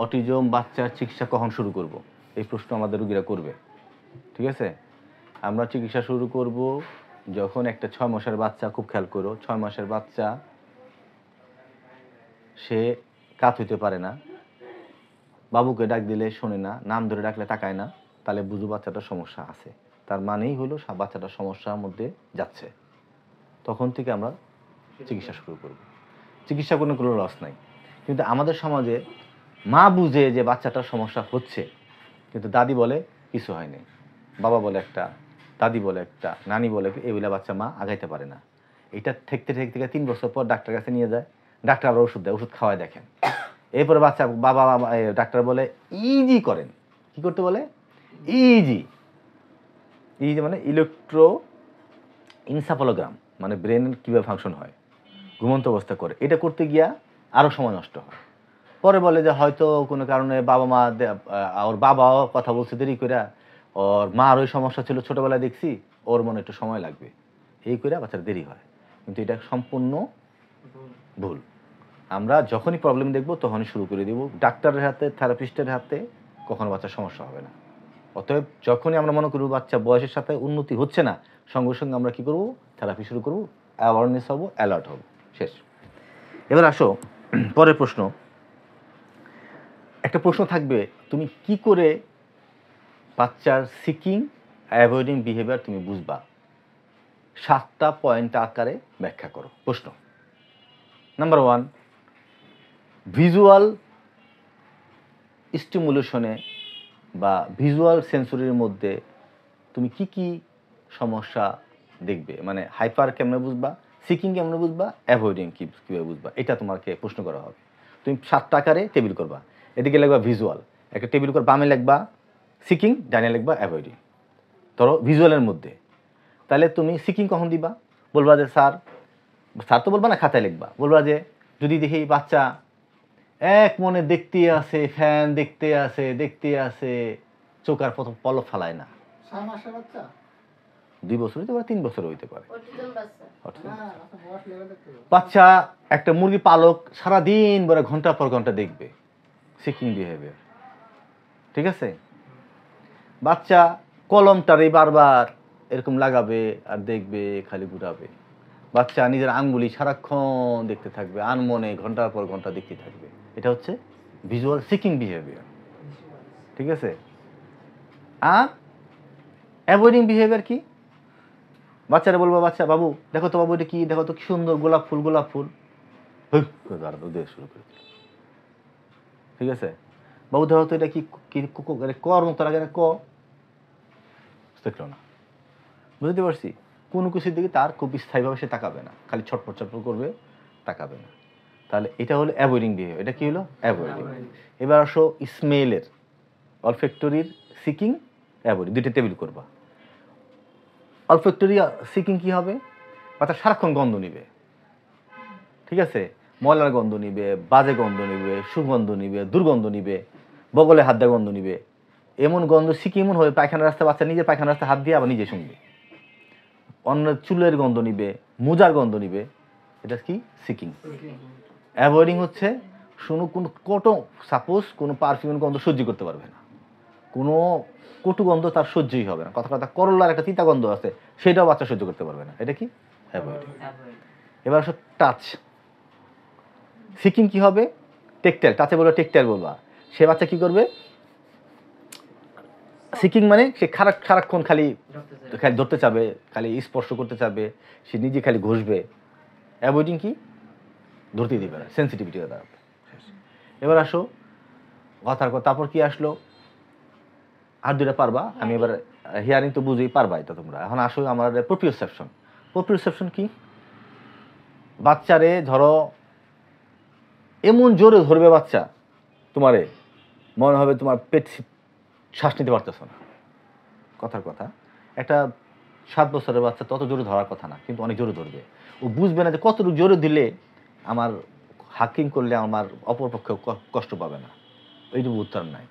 Autism বাচ্চার চিকিৎসা কখন শুরু করব? এই প্রশ্ন আমাদের রোগীরা করবে। ঠিক আছে? আমরা চিকিৎসা শুরু করব যখন একটা 6 মাসের বাচ্চা, খুব খেয়াল করো, 6 মাসের বাচ্চা সে কাত হইতে পারে না, বাবুকে ডাক দিলে শোনে না, নাম ধরে ডাকলে তাকায় না, তাহলে বুঝো বাচ্চাটার সমস্যা আছে। তার মানেই হলো বাচ্চাটার সমস্যার মধ্যে যাচ্ছে। তখন থেকে আমরা চিকিৎসা শুরু করব। চিকিৎসা কোনো লস নাই। কিন্তু আমাদের সমাজে মা বুঝে যে বাচ্চাটার সমস্যা হচ্ছে, কিন্তু দাদি বলে কিছু হয়নি, বাবা বলে একটা, দাদি বলে একটা, নানি বলে এগুলা বাচ্চা মা আগাইতে পারে না। এটা ঠেকতে ঠেকতে 3 বছর পর ডাক্তার কাছে নিয়ে যায়, ডাক্তার আবার ওষুধ দেয়, ওষুধ খাওয়ায় দেখেন। এরপরে বাচ্চা বাবা ডাক্তার বলে ইজি করেন। কি করতে বলে? ইজি। ইজি মানে ইলেকট্রো ইনসাফালোগ্রাম, মানে ব্রেনের কীভাবে ফাংশন হয়, ঘুমন্ত অবস্থা করে, এটা করতে গিয়া আরও সময় নষ্ট হয়। পরে বলে যে হয়তো কোনো কারণে বাবা মা, ওর বাবাও কথা বলছে দেরি করে, ওর মার ওই সমস্যা ছিল ছোটোবেলায় দেখছি, ওর মনে একটু সময় লাগবে, এই করে বাচ্চার দেরি হয়। কিন্তু এটা সম্পূর্ণ ভুল। আমরা যখনই প্রবলেম দেখব তখনই শুরু করে দেব। ডাক্তারের হাতে, থেরাপিস্টের হাতে কখনো বাচ্চার সমস্যা হবে না। অতএব যখনই আমরা মনে করব বাচ্চা বয়সের সাথে উন্নতি হচ্ছে না, সঙ্গে সঙ্গে আমরা কী করব? থেরাপি শুরু করব, অ্যাওয়ারনেস হব, অ্যালার্ট হব, শেষ। এবার আসো পরের প্রশ্ন। একটা প্রশ্ন থাকবে, তুমি কি করে বাচ্চার সিকিং অ্যাভয়েডিং বিহেভিয়ার তুমি বুঝবা? 7টা পয়েন্ট আকারে ব্যাখ্যা করো। প্রশ্ন নাম্বার 1, ভিজুয়াল স্টিমুলেশনে বা ভিজুয়াল সেন্সরির মধ্যে তুমি কি কি সমস্যা দেখবে? মানে হাইপার কেমনে বুঝবা, সিকিং কেমনে বুঝবা, অ্যাভয়েডিং কীভাবে বুঝবা, এটা তোমাকে প্রশ্ন করা হবে। তুমি 7টা আকারে টেবিল করবা। এদিকে লিখবা ভিজুয়াল, একটা টেবিল করে বামে লিখবা সিকিং, ডাইনে লিখবা অ্যাভয়েডিং। ধরো ভিজুয়ালের মধ্যে, তাহলে তুমি সিকিং কখন দিবা? বলবা যে স্যার, স্যার তো বলবা না, খাতায় লিখবা, বলবা যে যদি দেখি বাচ্চা এক মনে দেখতে আছে, ফ্যান দেখতে আছে, চোখ আর পলক ফালায় না। 6 মাসের বাচ্চা? 2 বছর হইতে পারে, 3 বছর হইতে পারে। বাচ্চা বাচ্চা একটা মুরগি পালক সারাদিন বলে ঘন্টা পর ঘন্টা দেখবে, সিকিং বিহেভিয়ার। ঠিক আছে? বাচ্চা কলমটারে বারবার এরকম লাগাবে আর দেখবে, খালি ঘুরাবে। বাচ্চা নিজের আঙ্গুলি সারাক্ষণ দেখতে থাকবে, আনমনে ঘন্টার পর ঘন্টা দেখতে থাকবে। এটা হচ্ছে ভিজুয়াল সিকিং বিহেভিয়ার। ঠিক আছে? আর অ্যাভয়েডিং বিহেভিয়ার কি? বাচ্চারা বলবো, বাচ্চা বাবু দেখো তো, বাবু এটা কি, দেখো তো কি সুন্দর গোলাপ ফুল, গোলাপ ফুল, শুরু করে দিল। ঠিক আছে? বাবু দেখো তো এটা কি, কর মতো লাগে না, দেখলো না। বুঝতে পারছি? কোনো কিছুর দিকে তার খুব স্থায়ীভাবে সে তাকাবে না, খালি ছটফট ছটফট করবে, তাকাবে না। তাহলে এটা হলো অ্যাভয়েডিং বিহেভিয়ার। এটা কি হলো? অ্যাভয়েডিং। এবার আসো স্মেলের, অলফ্যাক্টরির সিকিং, অ্যাভয়েডিং, দুইটা টেবিল করবা। অলফ্যাক্টরি সিকিং কি হবে? বাচ্চা সারাক্ষণ গন্ধ নিবে। ঠিক আছে? ময়লার গন্ধ নিবে, বাজে গন্ধ নিবে, সুগন্ধ নিবে, দুর্গন্ধ নিবে, বগলে হাত দিয়ে গন্ধ নিবে। এমন গন্ধ সিকি এমন হবে, পায়খানার রাস্তায় বাচ্চা নিজের পায়খানার রাস্তায় হাত দিয়ে আবার নিজে শুনবে। অন্য চুলের গন্ধ নিবে, মোজার গন্ধ নিবে। এটা কি? সিকিং। অ্যাভয়েডিং হচ্ছে কোনো সাপোজ কোনো পারফিউমের গন্ধ সহ্য করতে পারবে না, কোনো কটু গন্ধ তার সহ্যই হবে না, কথা করলার একটা তিতা গন্ধ আছে, সেটাও বাচ্চা সহ্য করতে পারবে না। এটা কি? অ্যাভয়েডিং। এবার আসো টাচ। সিকিং কি হবে? টেকটাইল, টাচে বলবা, টেকটাইল বলবা। সে বাচ্চা কি করবে? সিকিং মানে সে সারাক্ষণ খালি ধরতে চাবে, খালি স্পর্শ করতে চাবে, সে নিজে খালি ঘষবে। অ্যাভয়েডিং কি? ধরতেই দিবে না, সেন্সিটিভিটি দাঁড়াবে। এবার আসো কথার কথা, তারপর কি আসলো? আর দুটা পারবা, আমি এবার হিয়ারিং তো বুঝেই পারবা এটা তোমরা। এখন আসো আমার প্রোপ্রিওসেপশন। প্রোপ্রিওসেপশন কি? বাচ্চারে ধরো এমন জোরে ধরবে বাচ্চা, তোমারে মনে হবে তোমার পেট, শ্বাস নিতে পারতেছ না। কথার কথা, একটা 7 বছরের বাচ্চা তত জোরে ধরার কথা না, কিন্তু অনেক জোরে ধরবে। ও বুঝবে না যে কতটুকু জোরে দিলে আমার হাকিং করলে আমার অপরপক্ষে কষ্ট পাবে না, এইটুকু উত্তর নাই।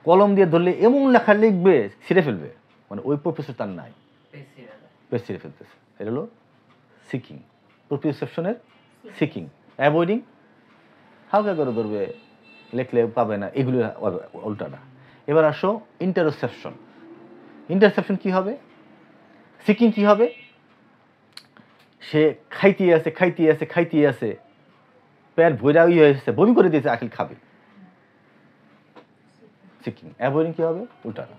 কলম দিয়ে ধরলে এমন লেখা লিখবে, ছিঁড়ে ফেলবে, মানে ওই প্রফেসর তার নাই, পেজ ছিঁড়ে ফেলতেছে। এটা হলো সিকিং, প্রোপ্রিওসেপশনের সিকিং। অ্যাভয়েডিং হালকা করে ধরবে, লিখলে পাবে না, এগুলো উল্টাটা। এবার আসো ইন্টারসেপশন। ইন্টারসেপশন কি হবে? সিকিং কি হবে? সে খাইতে আছে, পেট ভৈরা হয়েছে, বমি করে দিয়েছে, আখিল খাবে। সিকিং। অ্যাভয়েডিং কি হবে? উল্টাটা।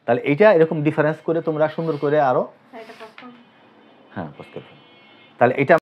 তাহলে এইটা এরকম ডিফারেন্স করে তোমরা সুন্দর করে আরো, হ্যাঁ, তাহলে এটা